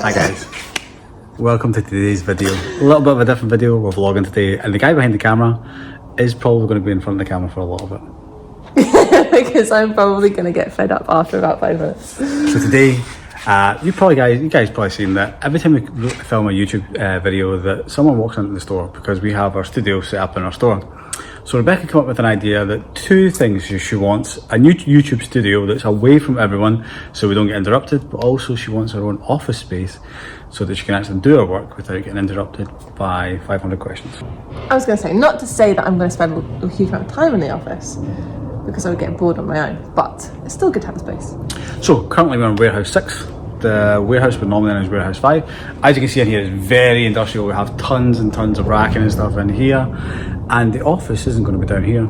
Hi guys, welcome to today's video. A little bit of a different video, we're vlogging today, and the guy behind the camera is probably going to be in front of the camera for a little bit. Because I'm probably going to get fed up after about 5 minutes. So today, you guys probably seen that every time we film a YouTube video that someone walks into the store, because we have our studio set up in our store. So Rebecca came up with an idea that two things she wants: a new YouTube studio that's away from everyone so we don't get interrupted, but also she wants her own office space so that she can actually do her work without getting interrupted by 500 questions. I was going to say, not to say that I'm going to spend a huge amount of time in the office, because I would get bored on my own, but it's still good to have a space. So currently we're in warehouse 6. The warehouse we're normally in is warehouse 5. As you can see in here, it's very industrial. We have tons and tons of racking and stuff in here, and the office isn't going to be down here.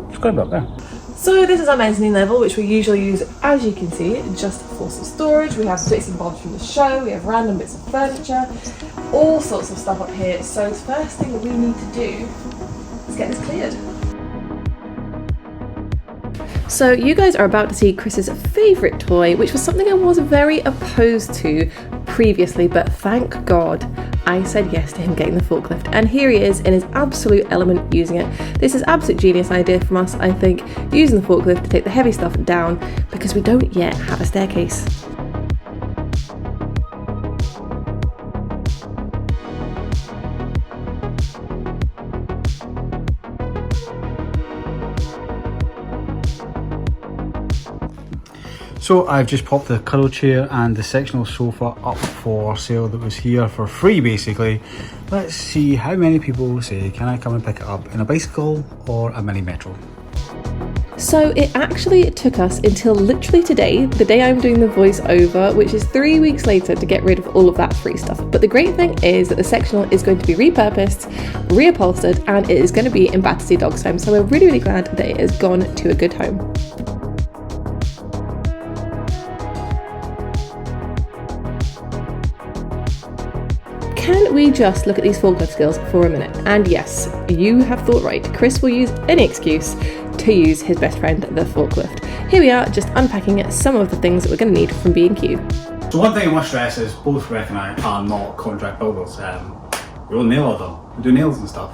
It's going to be up there. So this is our mezzanine level, which we usually use, as you can see, just for some storage. We have bits and bobs from the show, we have random bits of furniture, all sorts of stuff up here. So the first thing that we need to do is get this cleared. So you guys are about to see Chris's favourite toy, which was something I was very opposed to previously, but thank God I said yes to him getting the forklift, and here he is in his absolute element using it. This is absolute genius idea from us, I think, using the forklift to take the heavy stuff down because we don't yet have a staircase. So I've just popped the cuddle chair and the sectional sofa up for sale that was here for free basically. Let's see how many people say, can I come and pick it up in a bicycle or a mini metro? So it actually took us until literally today, the day I'm doing the voiceover, which is 3 weeks later, to get rid of all of that free stuff. But the great thing is that the sectional is going to be repurposed, reupholstered, and it is going to be in Battersea Dogs Home. So we're really, really glad that it has gone to a good home. Can we just look at these forklift skills for a minute? And yes, you have thought right. Chris will use any excuse to use his best friend, the forklift. Here we are, just unpacking some of the things that we're going to need from B&Q. So one thing I must stress is both Rebecca and I are not contract builders. We own nail order, we do nails and stuff.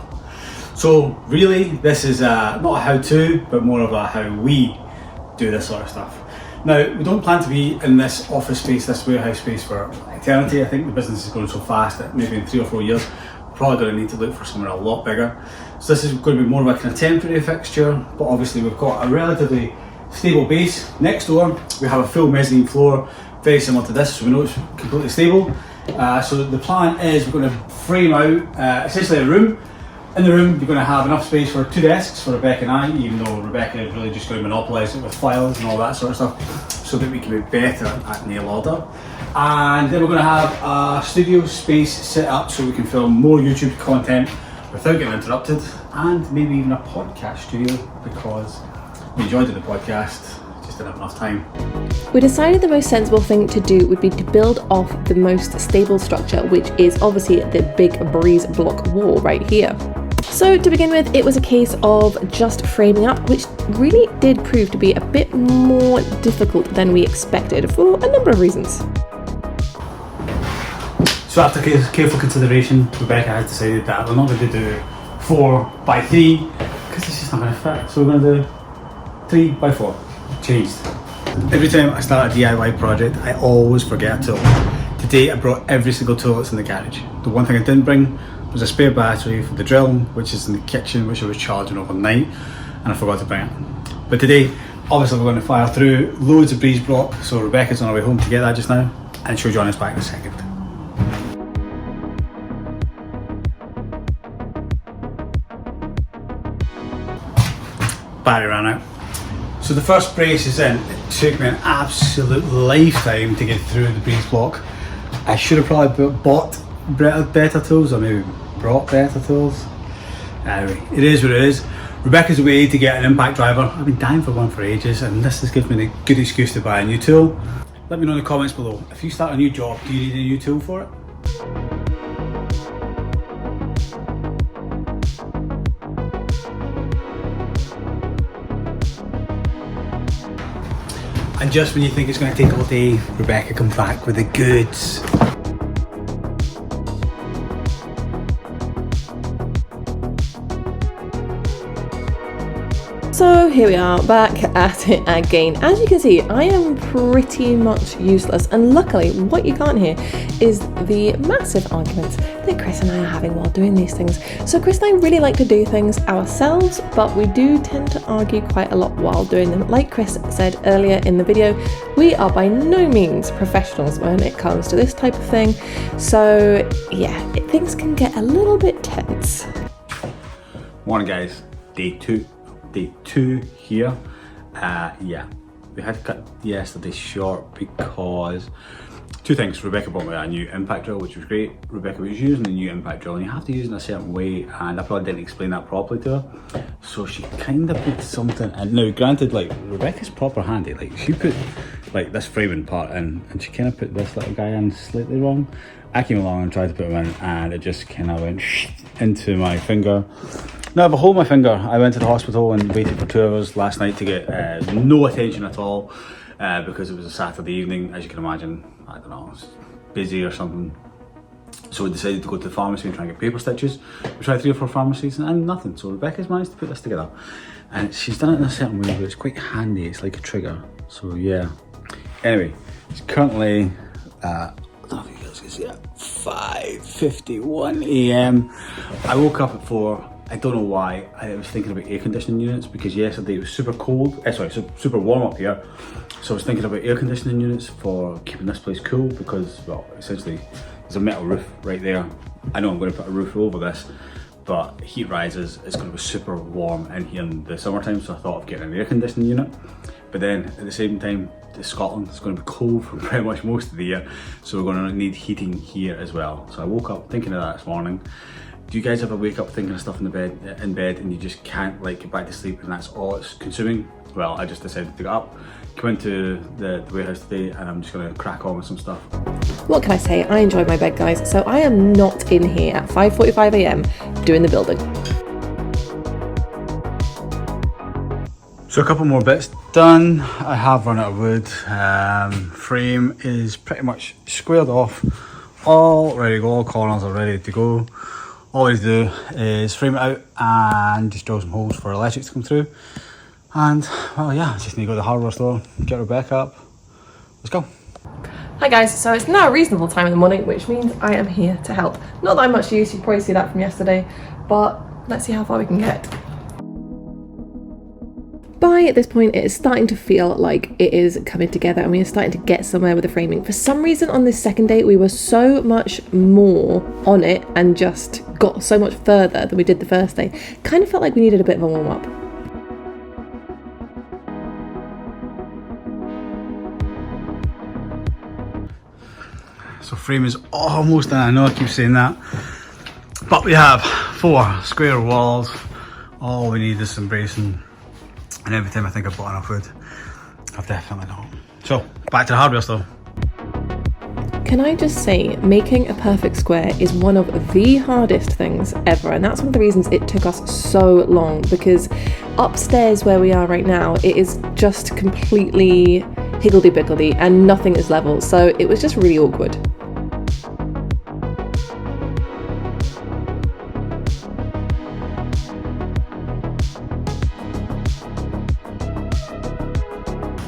So really, this is not a how-to, but more of a how we do this sort of stuff. Now, we don't plan to be in this office space, this warehouse space for eternity. I think the business is going so fast that maybe in 3 or 4 years, we're probably going to need to look for somewhere a lot bigger. So this is going to be more of a kind of temporary fixture, but obviously we've got a relatively stable base. Next door, we have a full mezzanine floor, very similar to this, so we know it's completely stable. So the plan is we're going to frame out essentially a room. In the room, you're going to have enough space for 2 desks for Rebecca and I, even though Rebecca is really just going to monopolise it with files and all that sort of stuff, so that we can be better at nail order. And then we're going to have a studio space set up so we can film more YouTube content without getting interrupted, and maybe even a podcast studio, because we enjoyed doing the podcast, just didn't have enough time. We decided the most sensible thing to do would be to build off the most stable structure, which is obviously the big breeze block wall right here. So to begin with, it was a case of just framing up, which really did prove to be a bit more difficult than we expected for a number of reasons. So after careful consideration, Rebecca has decided that we're not going to do 4x3 because it's just not going to fit. So we're going to do 3x4. Changed. Every time I start a DIY project, I always forget a tool. Today I brought every single tool that's in the garage. The one thing I didn't bring was a spare battery for the drill, which is in the kitchen, which I was charging overnight, and I forgot to bring it. But today, obviously we're going to fire through loads of breeze block, so Rebecca's on her way home to get that just now, and she'll join us back in a second. Battery ran out. So the first brace is in. It took me an absolute lifetime to get through the breeze block. I should have probably bought better tools, or maybe brought better tools. Anyway, it is what it is. Rebecca's away to get an impact driver. I've been dying for one for ages, and this has given me a good excuse to buy a new tool. Let me know in the comments below, if you start a new job, do you need a new tool for it? And just when you think it's going to take all day, Rebecca comes back with the goods. So here we are, back at it again. As you can see, I am pretty much useless, and luckily what you can't hear is the massive arguments that Chris and I are having while doing these things. So Chris and I really like to do things ourselves, but we do tend to argue quite a lot while doing them. Like Chris said earlier in the video, we are by no means professionals when it comes to this type of thing. So yeah, things can get a little bit tense. Morning guys, day two here. Yeah, we had to cut yesterday short because two things. Rebecca bought me a new impact drill, which was great. Rebecca was using the new impact drill, and you have to use it in a certain way, and I probably didn't explain that properly to her, so she kind of put something in. Now granted, like, Rebecca's proper handy, like she put like this framing part in, and she kind of put this little guy in slightly wrong. I came along and tried to put him in, and it just kind of went into my finger. Now, behold my finger. I went to the hospital and waited for 2 hours last night to get no attention at all because it was a Saturday evening, as you can imagine. I don't know, I was busy or something. So we decided to go to the pharmacy and try and get paper stitches. We tried 3 or 4 pharmacies and nothing. So Rebecca's managed to put this together. And she's done it in a certain way, but it's quite handy. It's like a trigger. So yeah. Anyway, it's currently, I don't know if you guys can see it, 5:51 a.m. I woke up at 4. I don't know why. I was thinking about air conditioning units because yesterday it was super cold, super warm up here. So I was thinking about air conditioning units for keeping this place cool because, well, essentially there's a metal roof right there. I know I'm going to put a roof over this, but heat rises, it's going to be super warm in here in the summertime, so I thought of getting an air conditioning unit. But then at the same time, Scotland is going to be cold for pretty much most of the year, so we're going to need heating here as well. So I woke up thinking of that this morning. Do you guys ever wake up thinking of stuff in bed and you just can't like get back to sleep and that's all it's consuming? Well, I just decided to get up, come into the warehouse today, and I'm just gonna crack on with some stuff. What can I say? I enjoyed my bed, guys, so I am not in here at 5:45 a.m. doing the building. So a couple more bits done. I have run out of wood. Frame is pretty much squared off, all ready to go, all corners are ready to go. All I do is frame it out and just drill some holes for electrics to come through. And, well, yeah, I just need to go to the hardware store, get Rebecca up. Let's go. Hi guys, so it's now a reasonable time in the morning, which means I am here to help. Not that I'm much use, you can probably see that from yesterday, but let's see how far we can get. By this point, it is starting to feel like it is coming together and we are starting to get somewhere with the framing. For some reason on this second day, we were so much more on it and just got so much further than we did the first day. Kind of felt like we needed a bit of a warm up. So frame is almost done. I know I keep saying that, but we have 4 square walls. All we need is some bracing. And every time I think I've bought enough wood, I've definitely not. So, back to the hardware store. Can I just say, making a perfect square is one of the hardest things ever, and that's one of the reasons it took us so long, because upstairs where we are right now, it is just completely higgledy-piggledy and nothing is level, so it was just really awkward.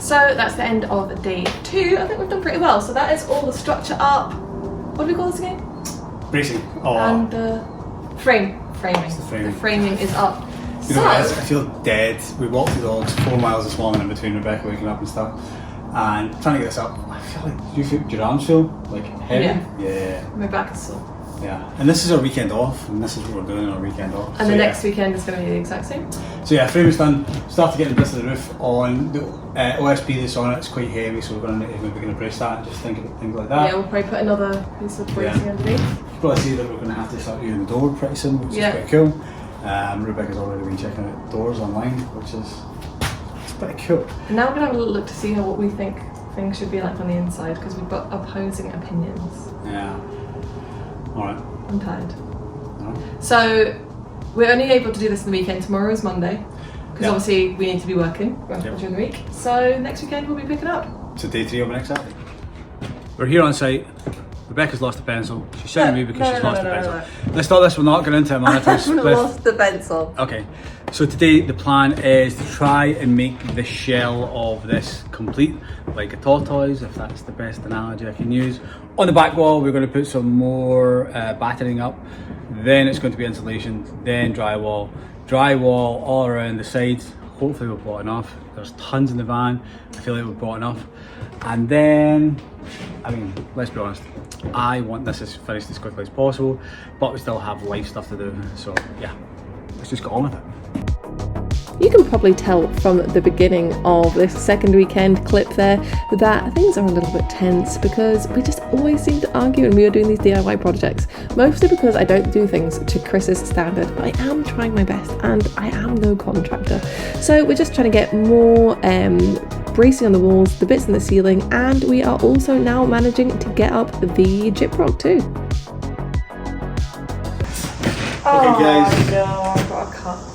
So that's the end of day 2. I think we've done pretty well. So that is all the structure up. What do we call this again? Bracing. Oh. And the framing. The framing is up. You know what it is? I feel dead. We walked the dogs 4 miles this morning in between Rebecca waking up and stuff. And trying to get this up, I feel like, do your arms feel like heavy? Yeah. My back is sore. Yeah. And this is our weekend off, and this is what we're doing on our weekend off. And so the next weekend is going to be the exact same? So yeah, frame is done. Started getting the bits of the roof on. The OSB that's on it's quite heavy, so we're going to brace that and just think about things like that. Yeah, we'll probably put another piece of bracing underneath. You probably see that we're going to have to start using the door pretty soon, which is quite cool. Rebecca's already been checking out doors online, which is pretty cool. And now we're going to have a little look to see what we think things should be like on the inside, because we've got opposing opinions. Yeah. Alright. I'm tired. Alright. So we're only able to do this on the weekend. Tomorrow is Monday, because Because obviously we need to be working during the week. So next weekend we'll be picking up. So day 3 of the next Saturday. We're here on site. Rebecca's lost a pencil. She's shouting at me because she's lost a pencil. Let's start this. We're not going into it. I haven't lost the pencil. Okay. So today the plan is to try and make the shell of this complete, like a tortoise, if that's the best analogy I can use. On the back wall we're going to put some more battering up, then it's going to be insulation, then drywall all around the sides. Hopefully we've bought enough. There's tons in the van. I feel like we've bought enough. And then, I mean, let's be honest, I want this finished as quickly as possible, but we still have life stuff to do. So yeah, let's just get on with it. You can probably tell from the beginning of this second weekend clip there that things are a little bit tense because we just always seem to argue when we are doing these DIY projects. Mostly because I don't do things to Chris's standard, but I am trying my best and I am no contractor. So we're just trying to get more bracing on the walls, the bits in the ceiling, and we are also now managing to get up the gyprock too. Okay guys. No, I've got a cut.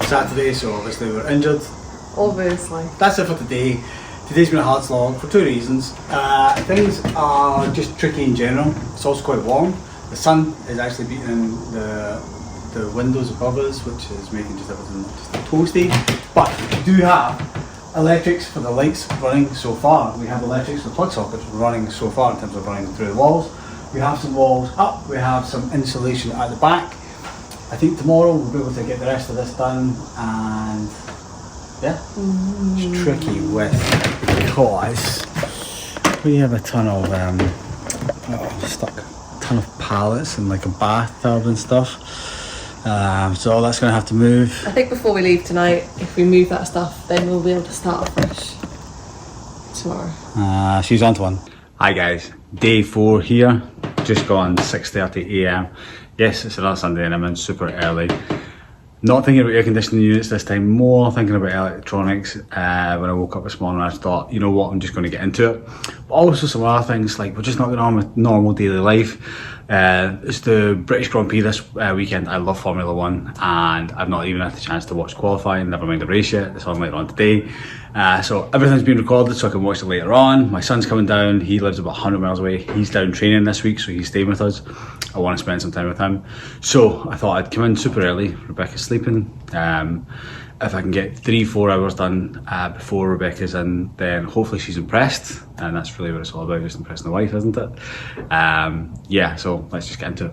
Saturday, so obviously we're injured. Obviously. That's it for today. Today's been a hard slog for 2 reasons. Things are just tricky in general. It's also quite warm. The sun is actually beating in the windows above us, which is making just everything just toasty. But we do have electrics for the lights running so far. We have electrics for the plug sockets running so far in terms of running through the walls. We have some walls up, we have some insulation at the back. I think tomorrow we'll be able to get the rest of this done, and yeah, it's tricky because we have a ton of ton of pallets and like a bathtub and stuff. So that's going to have to move. I think before we leave tonight, if we move that stuff, then we'll be able to start afresh tomorrow. She's onto one. Hi guys, day 4 here. Just gone 6:30 a.m. Yes, it's another Sunday and I'm in super early. Not thinking about air conditioning units this time, more thinking about electronics. When I woke up this morning I thought, you know what, I'm just going to get into it. But also some other things, like we're just not getting on with normal daily life. It's the British Grand Prix this weekend. I love Formula 1 and I've not even had the chance to watch qualifying, never mind the race yet. It's on later on today. So everything's been recorded so I can watch it later on. My son's coming down, he lives about 100 miles away. He's down training this week, so he's staying with us. I want to spend some time with him. So I thought I'd come in super early. Rebecca's sleeping. If I can get 3-4 hours done before Rebecca's in, then hopefully she's impressed. And that's really what it's all about, just impressing the wife, isn't it? Yeah, so let's just get into it.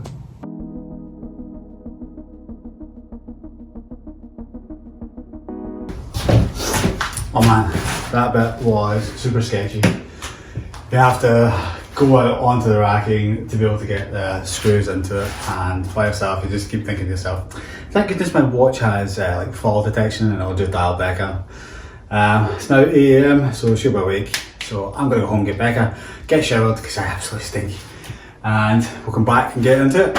Oh man, that bit was super sketchy. You have to go out onto the racking to be able to get the screws into it, and by yourself you just keep thinking to yourself, thank goodness my watch has like fall detection and it'll just dial Becca. It's now 8 AM, so she'll be awake, so I'm going to go home and get Becca, get showered because I absolutely stink, and we'll come back and get into it.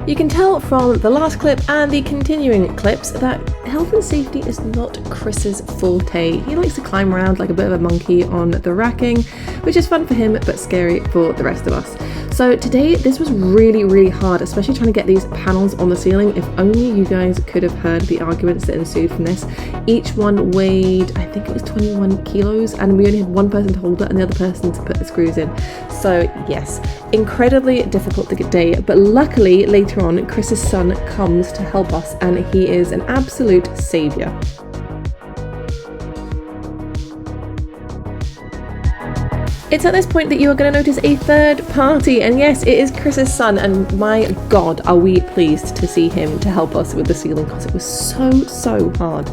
You can tell from the last clip and the continuing clips that health and safety is not Chris's forte. He likes to climb around like a bit of a monkey on the racking, which is fun for him but scary for the rest of us. So today this was really hard, especially trying to get these panels on the ceiling. If only you guys could have heard the arguments that ensued from this. Each one weighed, I think it was 21 kilos, and we only had one person to hold it and the other person to put the screws in. So yes, incredibly difficult day, but luckily later on Chris's son comes to help us and he is an absolute saviour. It's at this point that you are going to notice a third party, and yes, it is Chris's son, and my god are we pleased to see him to help us with the ceiling because it was so hard.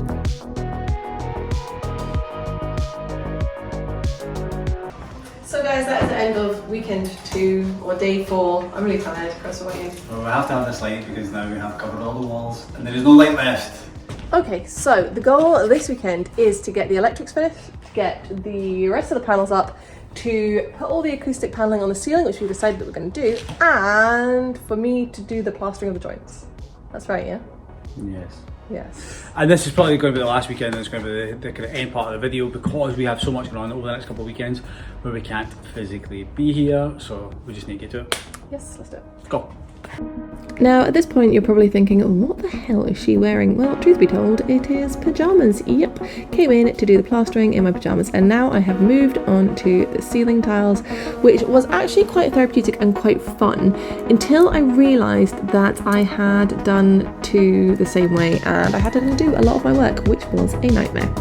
So guys, that is the end of weekend 2 or day 4. I'm really tired. Chris, what about you? Well, we have to have this light because now we have covered all the walls and there is no light left. Okay, so the goal this weekend is to get the electrics finished, to get the rest of the panels up, to put all the acoustic paneling on the ceiling, which we decided that we're going to do, and for me to do the plastering of the joints. That's right, yeah? Yes. Yes. And this is probably going to be the last weekend, and it's going to be the kind of end part of the video because we have so much going on over the next couple of weekends where we can't physically be here, so we just need to get to it. Yes, let's do it. Go. Now, at this point, you're probably thinking, what the hell is she wearing? Well, truth be told, it is pyjamas. Yep, came in to do the plastering in my pyjamas, and now I have moved on to the ceiling tiles, which was actually quite therapeutic and quite fun until I realised that I had done two the same way and I had to do a lot of my work, which was a nightmare.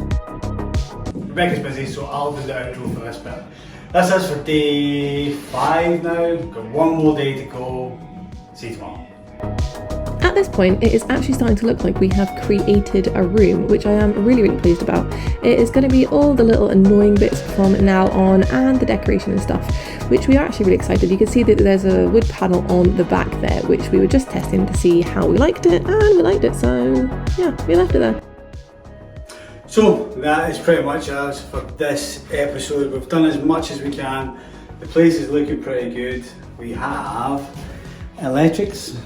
Rebecca's busy, so I'll do the outro for this bit. This is for day 5 now. Got one more day to go. See you tomorrow. At this point, it is actually starting to look like we have created a room, which I am really, really pleased about. It is going to be all the little annoying bits from now on and the decoration and stuff, which we are actually really excited. You can see that there's a wood panel on the back there, which we were just testing to see how we liked it, and we liked it, so yeah, we left it there. So that is pretty much us for this episode. We've done as much as we can. The place is looking pretty good. We have electrics.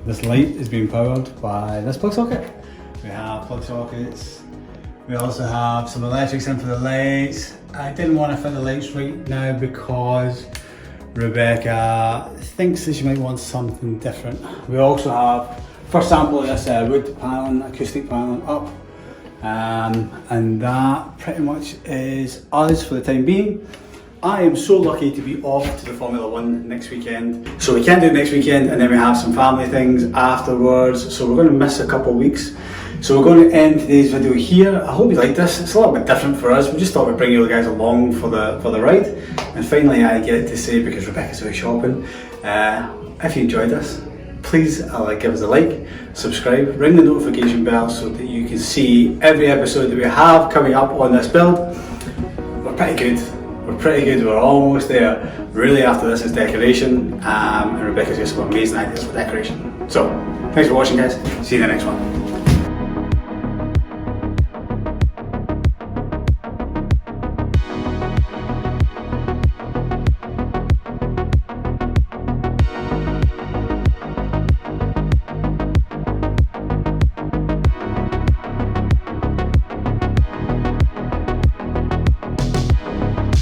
This light is being powered by this plug socket. We have plug sockets. We also have some electrics in for the lights. I didn't want to fit the lights right now because Rebecca thinks that she might want something different. We also have first sample of this wood paneling, acoustic paneling up. And that pretty much is us for the time being. I am so lucky to be off to the Formula 1 next weekend. So we can't do it next weekend, and then we have some family things afterwards. So we're going to miss a couple of weeks. So we're going to end today's video here. I hope you liked this. It's a little bit different for us. We just thought we'd bring you guys along for the ride. And finally I get to say, because Rebecca's away shopping, if you enjoyed this, please give us a like, subscribe, ring the notification bell so that you can see every episode that we have coming up on this build. We're pretty good. We're pretty good. We're almost there. Really, after this is decoration, and Rebecca's got some amazing ideas for decoration. So, thanks for watching, guys. See you in the next one.